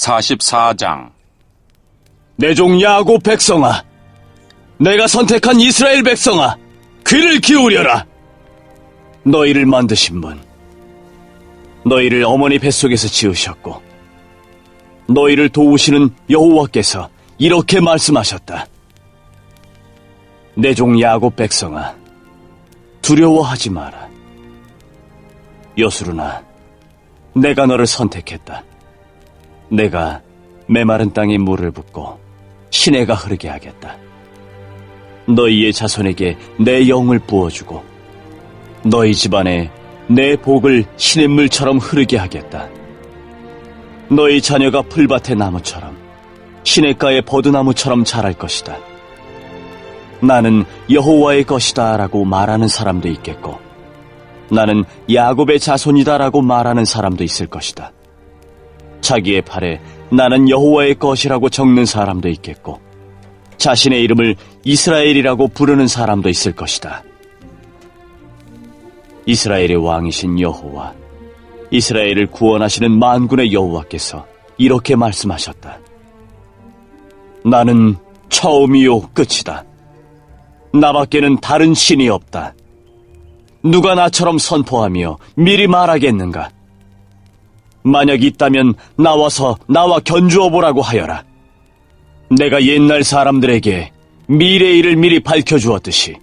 44장. 내 종 야곱 백성아, 내가 선택한 이스라엘 백성아, 귀를 기울여라. 너희를 만드신 분, 너희를 어머니 뱃속에서 지으셨고 너희를 도우시는 여호와께서 이렇게 말씀하셨다. 내 종 야곱 백성아, 두려워하지 마라. 여수르나, 내가 너를 선택했다. 내가 메마른 땅에 물을 붓고 시내가 흐르게 하겠다. 너희의 자손에게 내 영을 부어주고 너희 집안에 내 복을 시냇물처럼 흐르게 하겠다. 너희 자녀가 풀밭의 나무처럼 시냇가의 버드나무처럼 자랄 것이다. 나는 여호와의 것이다 라고 말하는 사람도 있겠고 나는 야곱의 자손이다 라고 말하는 사람도 있을 것이다. 자기의 팔에 나는 여호와의 것이라고 적는 사람도 있겠고 자신의 이름을 이스라엘이라고 부르는 사람도 있을 것이다. 이스라엘의 왕이신 여호와, 이스라엘을 구원하시는 만군의 여호와께서 이렇게 말씀하셨다. 나는 처음이요 끝이다. 나밖에는 다른 신이 없다. 누가 나처럼 선포하며 미리 말하겠는가? 만약 있다면 나와서 나와 견주어 보라고 하여라. 내가 옛날 사람들에게 미래의 일을 미리 밝혀주었듯이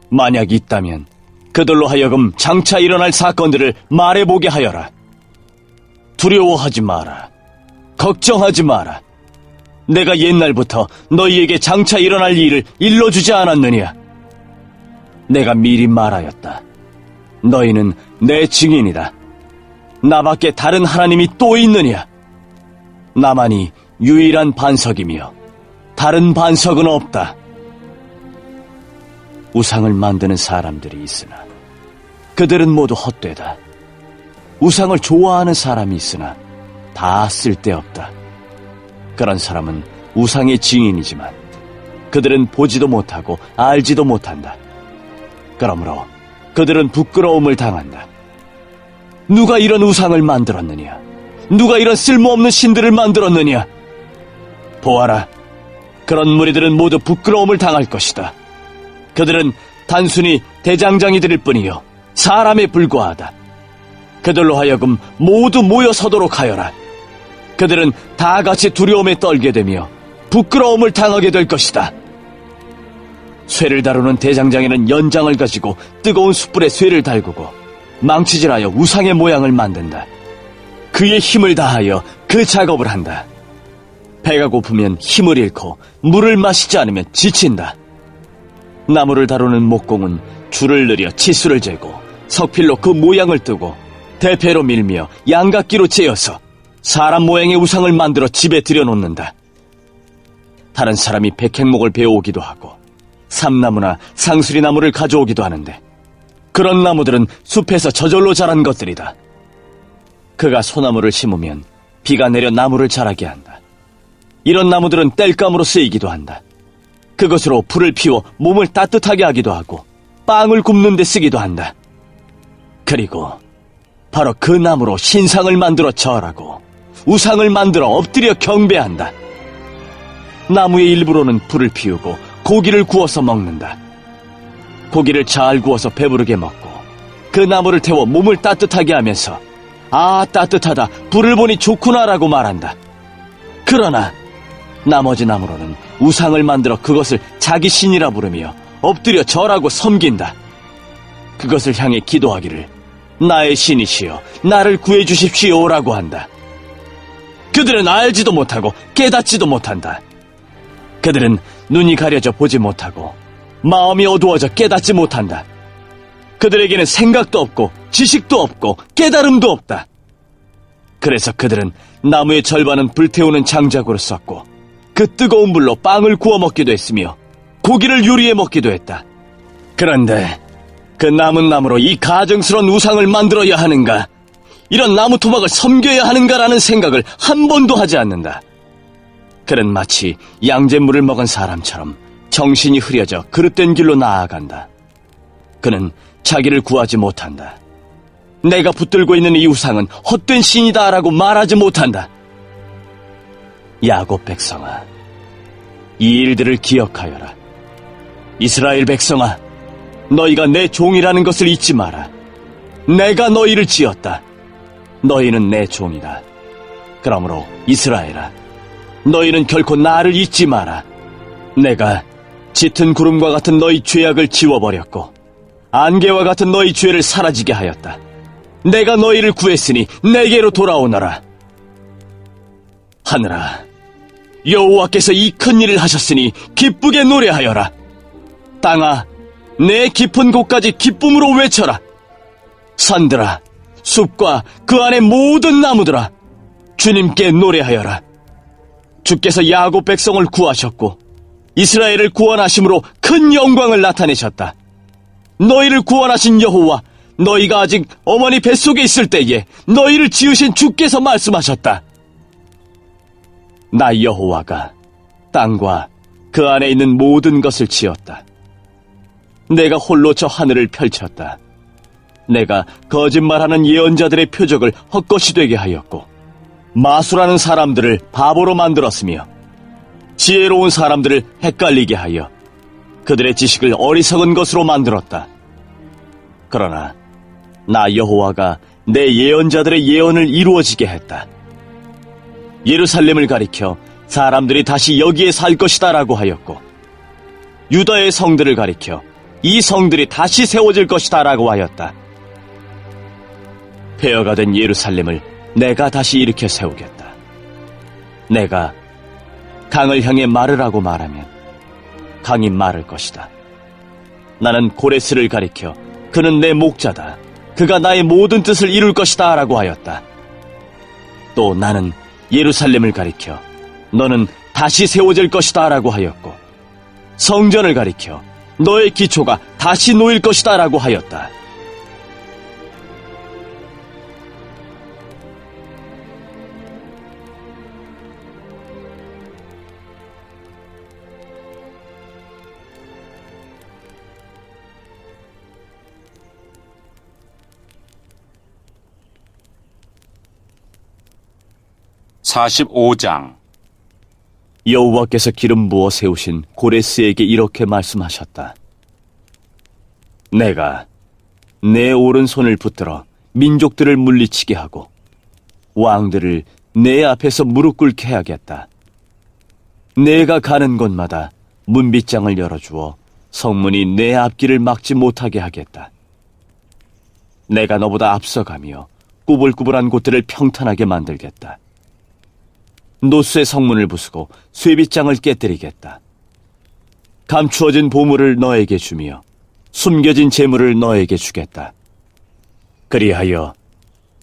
만약 있다면 그들로 하여금 장차 일어날 사건들을 말해보게 하여라. 두려워하지 마라. 걱정하지 마라. 내가 옛날부터 너희에게 장차 일어날 일을 일러주지 않았느냐? 내가 미리 말하였다. 너희는 내 증인이다. 나밖에 다른 하나님이 또 있느냐? 나만이 유일한 반석이며 다른 반석은 없다. 우상을 만드는 사람들이 있으나 그들은 모두 헛되다. 우상을 좋아하는 사람이 있으나 다 쓸데없다. 그런 사람은 우상의 증인이지만 그들은 보지도 못하고 알지도 못한다. 그러므로 그들은 부끄러움을 당한다. 누가 이런 우상을 만들었느냐? 누가 이런 쓸모없는 신들을 만들었느냐? 보아라, 그런 무리들은 모두 부끄러움을 당할 것이다. 그들은 단순히 대장장이들일 뿐이요 사람에 불과하다. 그들로 하여금 모두 모여서도록 하여라. 그들은 다 같이 두려움에 떨게 되며 부끄러움을 당하게 될 것이다. 쇠를 다루는 대장장이는 연장을 가지고 뜨거운 숯불에 쇠를 달구고 망치질하여 우상의 모양을 만든다. 그의 힘을 다하여 그 작업을 한다. 배가 고프면 힘을 잃고 물을 마시지 않으면 지친다. 나무를 다루는 목공은 줄을 늘여 치수를 재고 석필로 그 모양을 뜨고 대패로 밀며 양각기로 재어서 사람 모양의 우상을 만들어 집에 들여놓는다. 다른 사람이 백향목을 베어오기도 하고 삼나무나 상수리나무를 가져오기도 하는데 그런 나무들은 숲에서 저절로 자란 것들이다. 그가 소나무를 심으면 비가 내려 나무를 자라게 한다. 이런 나무들은 땔감으로 쓰이기도 한다. 그것으로 불을 피워 몸을 따뜻하게 하기도 하고 빵을 굽는 데 쓰기도 한다. 그리고 바로 그 나무로 신상을 만들어 절하고 우상을 만들어 엎드려 경배한다. 나무의 일부로는 불을 피우고 고기를 구워서 먹는다. 고기를 잘 구워서 배부르게 먹고 그 나무를 태워 몸을 따뜻하게 하면서 아, 따뜻하다, 불을 보니 좋구나라고 말한다. 그러나 나머지 나무로는 우상을 만들어 그것을 자기 신이라 부르며 엎드려 절하고 섬긴다. 그것을 향해 기도하기를 나의 신이시여 나를 구해주십시오라고 한다. 그들은 알지도 못하고 깨닫지도 못한다. 그들은 눈이 가려져 보지 못하고 마음이 어두워져 깨닫지 못한다. 그들에게는 생각도 없고 지식도 없고 깨달음도 없다. 그래서 그들은 나무의 절반은 불태우는 장작으로 썼고 그 뜨거운 불로 빵을 구워 먹기도 했으며 고기를 요리해 먹기도 했다. 그런데 그 남은 나무로 이 가증스러운 우상을 만들어야 하는가? 이런 나무 토막을 섬겨야 하는가라는 생각을 한 번도 하지 않는다. 그는 마치 양잿물을 먹은 사람처럼 정신이 흐려져 그릇된 길로 나아간다. 그는 자기를 구하지 못한다. 내가 붙들고 있는 이 우상은 헛된 신이다라고 말하지 못한다. 야곱 백성아, 이 일들을 기억하여라. 이스라엘 백성아, 너희가 내 종이라는 것을 잊지 마라. 내가 너희를 지었다. 너희는 내 종이다. 그러므로 이스라엘아, 너희는 결코 나를 잊지 마라. 내가 짙은 구름과 같은 너희 죄악을 지워버렸고 안개와 같은 너희 죄를 사라지게 하였다. 내가 너희를 구했으니 내게로 돌아오너라. 하늘아, 여호와께서 이 큰 일을 하셨으니 기쁘게 노래하여라. 땅아, 내 깊은 곳까지 기쁨으로 외쳐라. 산들아, 숲과 그 안의 모든 나무들아, 주님께 노래하여라. 주께서 야곱 백성을 구하셨고 이스라엘을 구원하심으로 큰 영광을 나타내셨다. 너희를 구원하신 여호와, 너희가 아직 어머니 뱃속에 있을 때에 너희를 지으신 주께서 말씀하셨다. 나 여호와가 땅과 그 안에 있는 모든 것을 지었다. 내가 홀로 저 하늘을 펼쳤다. 내가 거짓말하는 예언자들의 표적을 헛것이 되게 하였고 마술하는 사람들을 바보로 만들었으며 지혜로운 사람들을 헷갈리게 하여 그들의 지식을 어리석은 것으로 만들었다. 그러나 나 여호와가 내 예언자들의 예언을 이루어지게 했다. 예루살렘을 가리켜 사람들이 다시 여기에 살 것이다 라고 하였고 유다의 성들을 가리켜 이 성들이 다시 세워질 것이다 라고 하였다. 폐허가 된 예루살렘을 내가 다시 일으켜 세우겠다. 내가 강을 향해 마르라고 말하면 강이 마를 것이다. 나는 고레스를 가리켜 그는 내 목자다. 그가 나의 모든 뜻을 이룰 것이다 라고 하였다. 또 나는 예루살렘을 가리켜 너는 다시 세워질 것이다 라고 하였고 성전을 가리켜 너의 기초가 다시 놓일 것이다 라고 하였다. (45장) 여호와께서 기름 부어 세우신 고레스에게 이렇게 말씀하셨다. 내가 내 오른손을 붙들어 민족들을 물리치게 하고 왕들을 내 앞에서 무릎 꿇게 하겠다. 내가 가는 곳마다 문빗장을 열어주어 성문이 내 앞길을 막지 못하게 하겠다. 내가 너보다 앞서가며 꾸불꾸불한 곳들을 평탄하게 만들겠다. 노수의 성문을 부수고 쇠빗장을 깨뜨리겠다. 감추어진 보물을 너에게 주며 숨겨진 재물을 너에게 주겠다. 그리하여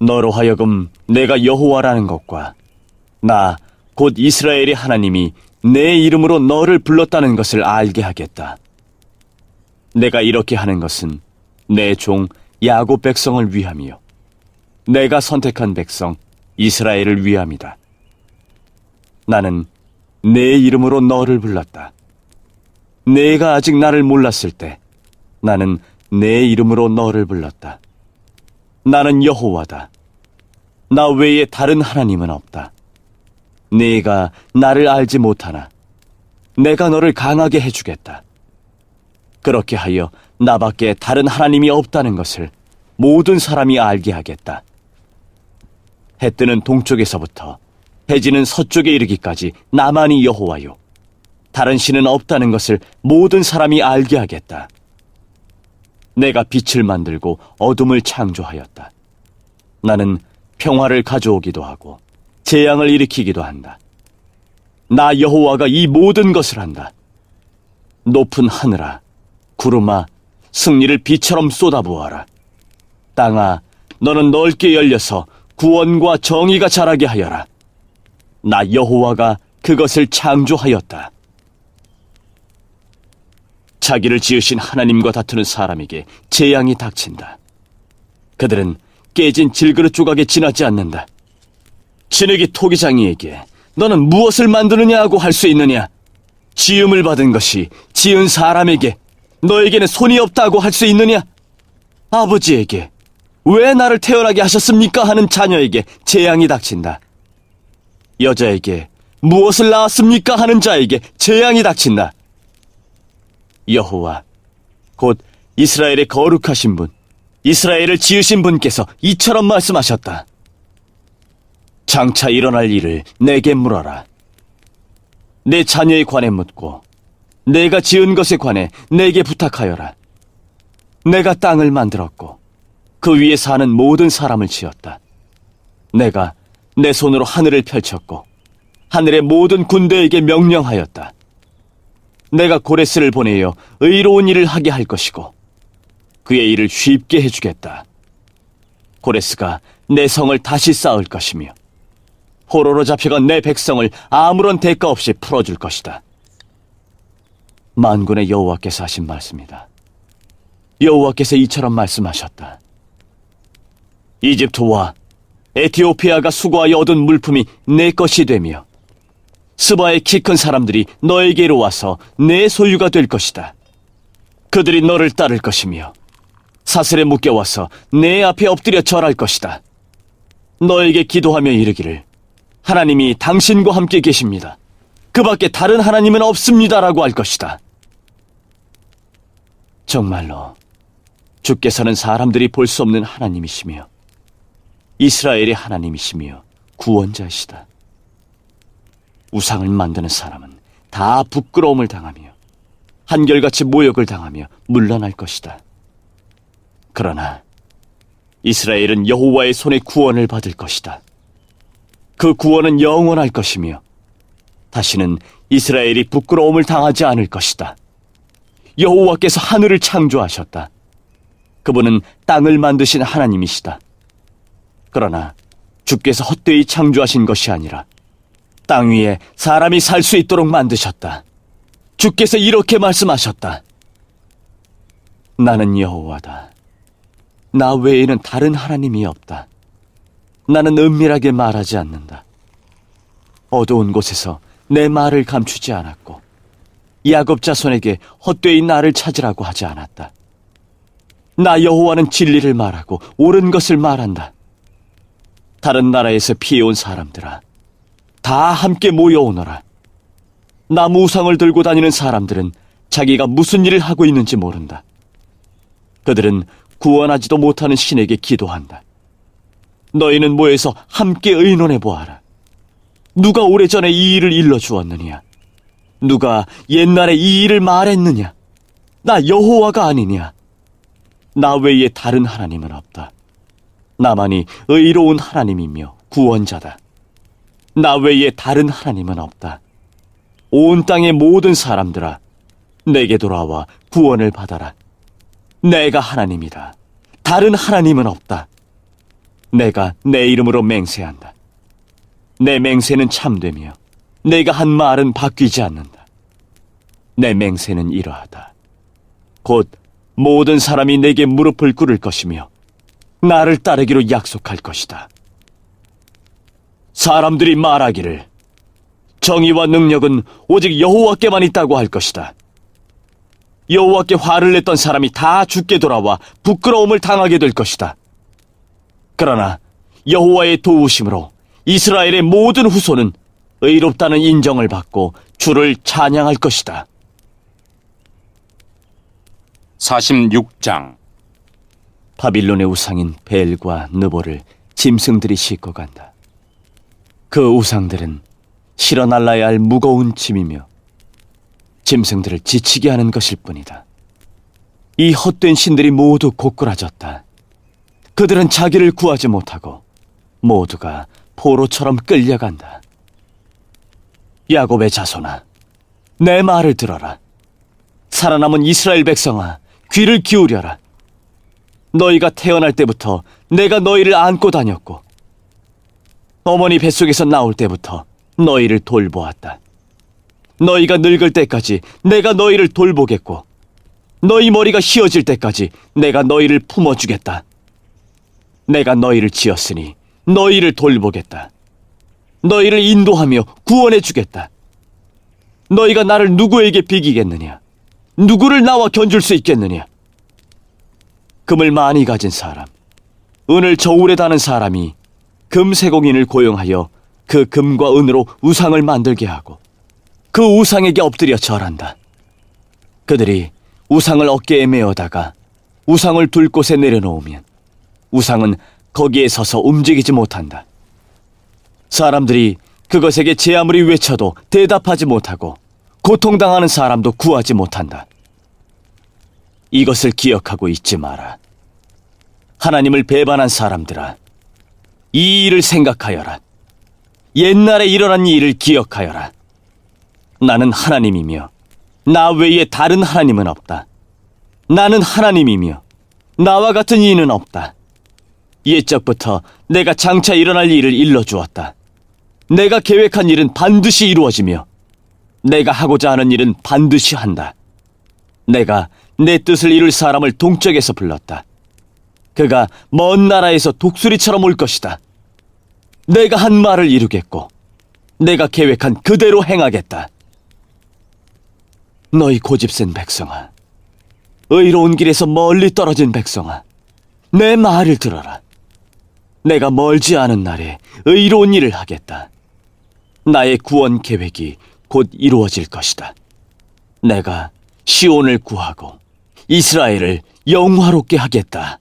너로 하여금 내가 여호와라는 것과 나 곧 이스라엘의 하나님이 내 이름으로 너를 불렀다는 것을 알게 하겠다. 내가 이렇게 하는 것은 내 종 야곱 백성을 위함이요 내가 선택한 백성 이스라엘을 위함이다. 나는 내 이름으로 너를 불렀다. 내가 아직 나를 몰랐을 때 나는 내 이름으로 너를 불렀다. 나는 여호와다. 나 외에 다른 하나님은 없다. 네가 나를 알지 못하나 내가 너를 강하게 해주겠다. 그렇게 하여 나밖에 다른 하나님이 없다는 것을 모든 사람이 알게 하겠다. 해 뜨는 동쪽에서부터 해지는 서쪽에 이르기까지 나만이 여호와요 다른 신은 없다는 것을 모든 사람이 알게 하겠다. 내가 빛을 만들고 어둠을 창조하였다. 나는 평화를 가져오기도 하고 재앙을 일으키기도 한다. 나 여호와가 이 모든 것을 한다. 높은 하늘아, 구름아, 승리를 비처럼 쏟아부어라. 땅아, 너는 넓게 열려서 구원과 정의가 자라게 하여라. 나 여호와가 그것을 창조하였다. 자기를 지으신 하나님과 다투는 사람에게 재앙이 닥친다. 그들은 깨진 질그릇 조각에 지나지 않는다. 진흙이 토기장이에게 너는 무엇을 만드느냐고 할 수 있느냐? 지음을 받은 것이 지은 사람에게 너에게는 손이 없다고 할 수 있느냐? 아버지에게 왜 나를 태어나게 하셨습니까? 하는 자녀에게 재앙이 닥친다. 여자에게 무엇을 낳았습니까 하는 자에게 재앙이 닥친다. 여호와 곧 이스라엘의 거룩하신 분, 이스라엘을 지으신 분께서 이처럼 말씀하셨다. 장차 일어날 일을 내게 물어라. 내 자녀에 관해 묻고 내가 지은 것에 관해 내게 부탁하여라. 내가 땅을 만들었고 그 위에 사는 모든 사람을 지었다. 내가 내 손으로 하늘을 펼쳤고 하늘의 모든 군대에게 명령하였다. 내가 고레스를 보내어 의로운 일을 하게 할 것이고 그의 일을 쉽게 해주겠다. 고레스가 내 성을 다시 쌓을 것이며 포로로 잡혀간 내 백성을 아무런 대가 없이 풀어줄 것이다. 만군의 여호와께서 하신 말씀이다. 여호와께서 이처럼 말씀하셨다. 이집트와 에티오피아가 수고하여 얻은 물품이 내 것이 되며 스바의 키 큰 사람들이 너에게로 와서 내 소유가 될 것이다. 그들이 너를 따를 것이며 사슬에 묶여와서 내 앞에 엎드려 절할 것이다. 너에게 기도하며 이르기를 하나님이 당신과 함께 계십니다. 그 밖에 다른 하나님은 없습니다라고 할 것이다. 정말로 주께서는 사람들이 볼 수 없는 하나님이시며 이스라엘의 하나님이시며 구원자이시다. 우상을 만드는 사람은 다 부끄러움을 당하며 한결같이 모욕을 당하며 물러날 것이다. 그러나 이스라엘은 여호와의 손에 구원을 받을 것이다. 그 구원은 영원할 것이며 다시는 이스라엘이 부끄러움을 당하지 않을 것이다. 여호와께서 하늘을 창조하셨다. 그분은 땅을 만드신 하나님이시다. 그러나 주께서 헛되이 창조하신 것이 아니라 땅 위에 사람이 살 수 있도록 만드셨다. 주께서 이렇게 말씀하셨다. 나는 여호와다. 나 외에는 다른 하나님이 없다. 나는 은밀하게 말하지 않는다. 어두운 곳에서 내 말을 감추지 않았고 야곱 자손에게 헛되이 나를 찾으라고 하지 않았다. 나 여호와는 진리를 말하고 옳은 것을 말한다. 다른 나라에서 피해온 사람들아, 다 함께 모여오너라. 나무 우상을 들고 다니는 사람들은 자기가 무슨 일을 하고 있는지 모른다. 그들은 구원하지도 못하는 신에게 기도한다. 너희는 모여서 함께 의논해 보아라. 누가 오래전에 이 일을 일러주었느냐? 누가 옛날에 이 일을 말했느냐? 나 여호와가 아니냐? 나 외에 다른 하나님은 없다. 나만이 의로운 하나님이며 구원자다. 나 외에 다른 하나님은 없다. 온 땅의 모든 사람들아, 내게 돌아와 구원을 받아라. 내가 하나님이다. 다른 하나님은 없다. 내가 내 이름으로 맹세한다. 내 맹세는 참되며 내가 한 말은 바뀌지 않는다. 내 맹세는 이러하다. 곧 모든 사람이 내게 무릎을 꿇을 것이며 나를 따르기로 약속할 것이다. 사람들이 말하기를 정의와 능력은 오직 여호와께만 있다고 할 것이다. 여호와께 화를 냈던 사람이 다 죽게 돌아와 부끄러움을 당하게 될 것이다. 그러나 여호와의 도우심으로 이스라엘의 모든 후손은 의롭다는 인정을 받고 주를 찬양할 것이다. 46장. 바빌론의 우상인 벨과 느보를 짐승들이 싣고 간다. 그 우상들은 실어 날라야 할 무거운 짐이며 짐승들을 지치게 하는 것일 뿐이다. 이 헛된 신들이 모두 고꾸라졌다. 그들은 자기를 구하지 못하고 모두가 포로처럼 끌려간다. 야곱의 자손아, 내 말을 들어라. 살아남은 이스라엘 백성아, 귀를 기울여라. 너희가 태어날 때부터 내가 너희를 안고 다녔고 어머니 뱃속에서 나올 때부터 너희를 돌보았다. 너희가 늙을 때까지 내가 너희를 돌보겠고 너희 머리가 휘어질 때까지 내가 너희를 품어주겠다. 내가 너희를 지었으니 너희를 돌보겠다. 너희를 인도하며 구원해주겠다. 너희가 나를 누구에게 비기겠느냐? 누구를 나와 견줄 수 있겠느냐? 금을 많이 가진 사람, 은을 저울에 다는 사람이 금세공인을 고용하여 그 금과 은으로 우상을 만들게 하고 그 우상에게 엎드려 절한다. 그들이 우상을 어깨에 메어다가 우상을 둘 곳에 내려놓으면 우상은 거기에 서서 움직이지 못한다. 사람들이 그것에게 제 아무리 외쳐도 대답하지 못하고 고통당하는 사람도 구하지 못한다. 이것을 기억하고 있지 마라. 하나님을 배반한 사람들아, 이 일을 생각하여라. 옛날에 일어난 이 일을 기억하여라. 나는 하나님이며 나 외에 다른 하나님은 없다. 나는 하나님이며 나와 같은 이는 없다. 옛적부터 내가 장차 일어날 일을 일러주었다. 내가 계획한 일은 반드시 이루어지며 내가 하고자 하는 일은 반드시 한다. 내가 내 뜻을 이룰 사람을 동쪽에서 불렀다. 그가 먼 나라에서 독수리처럼 올 것이다. 내가 한 말을 이루겠고 내가 계획한 그대로 행하겠다. 너희 고집센 백성아, 의로운 길에서 멀리 떨어진 백성아, 내 말을 들어라. 내가 멀지 않은 날에 의로운 일을 하겠다. 나의 구원 계획이 곧 이루어질 것이다. 내가 시온을 구하고 이스라엘을 영화롭게 하겠다.